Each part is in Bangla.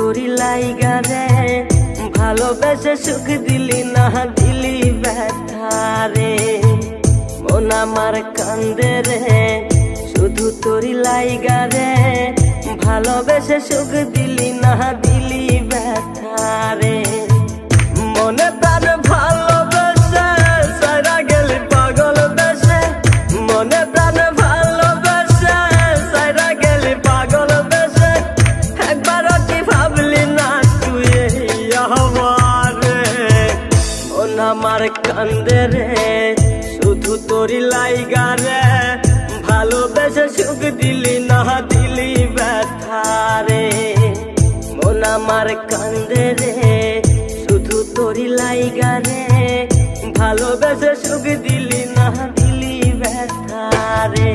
তোরি লাইগা রে ভালোবেসে সুখ দিলি না দিলি ব্যথা রে মন আমার কান্দে রে শুধু তোরি লাইগা রে ভালোবেসে সুখ দিলি না দিলি ব্যথা রে মনে প্রাণ ভালোবেসে সারা গেলি পাগল বেসে মনে প্রাণ ভালোবেসে সারা গেলি পাগল বেসে একবারও কি ভাবলি না তুই আমার মন আমার কান্দে রে শুধু তোরি লাইগা রে ভালোবেসে সুখ দিলি না দিলি ব্যথা রে মন আমার কান্দে রে শুধু তোরি লাইগা রে ভালোবেসে সুখ দিলি না দিলি ব্যথা রে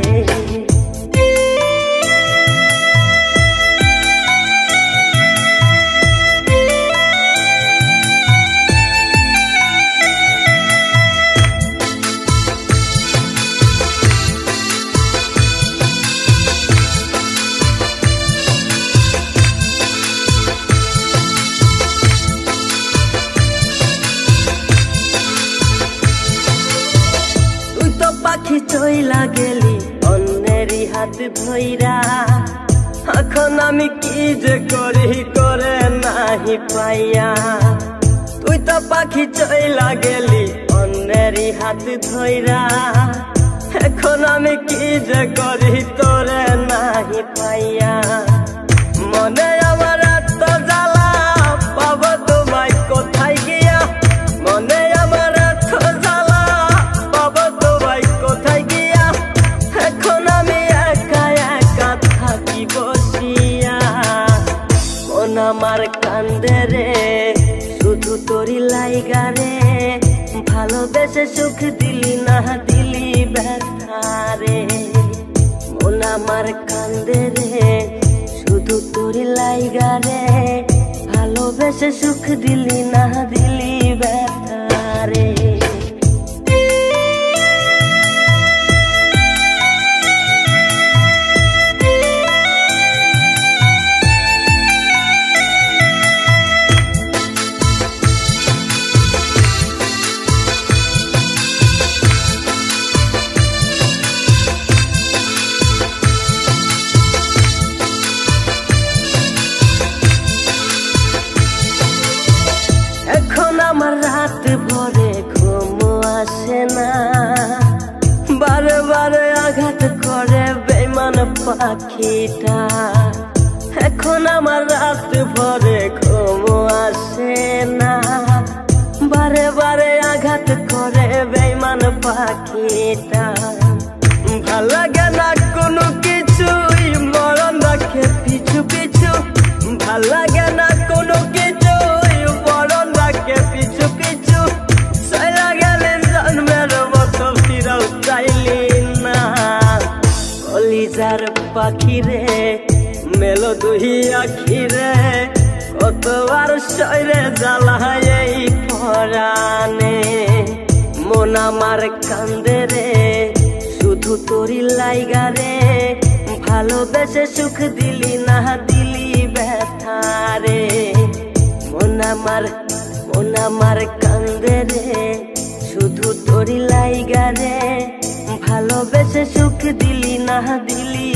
পাখি চইলা গেলি অন্যেরই হাত ধইরা এখন আমি কি যে করি করে নাহি পাইয়া তুই তো পাখি চইলা গেলি অন্যেরই হাত ধইরা এখন আমি কি যে করি তোরে নাহি পাইয়া মনে আমার এত জ্বালা পাবো তোমায় কোথায় গিয়া মনে আমার এত জ্বালা পাবো তোমায় কোথায় গিয়া এখন আমি একা একা থাকি বসিয়া মন আমার কান্দে রে শুধু তোরি লাইগা রে ভালোবেসে সুখ দিলি না দিলি ব্যথা রে মন আমার কান্দে রে শুধু তোরি লাইগা রে ভালোবেসে সুখ দিলি না দিলি ব্যথা রে এখন আমার রাত ভরে ঘুম আসে না বারে বারে আঘাত করে বেঈমান পাখিটা এখন আমার রাত ভরে ঘুম আসে না বারে বারে আঘাত করে বেঈমান পাখিটা ভাল লাগে না কোনো কিছুই মরণ রাখে পিছু পিছু ভাল লাগে না কোনো কিছু মরণ রাখে পিছু পিছু চলা গেলে জন্মের মতো ফিরাও চাইলি না কলিজার পাখি রে মেলো দুই আখি রে কতবার শরীরে জ্বালায় এই পরাণে মন আমার কান্দে রে শুধু তোরি লাইগা রে ভালোবেসে সুখ দিলি না দিলি ব্যথা রে মন আমার কান্দে রে শুধু তোরি লাইগা রে ভালোবেসে সুখ দিলি না দিলি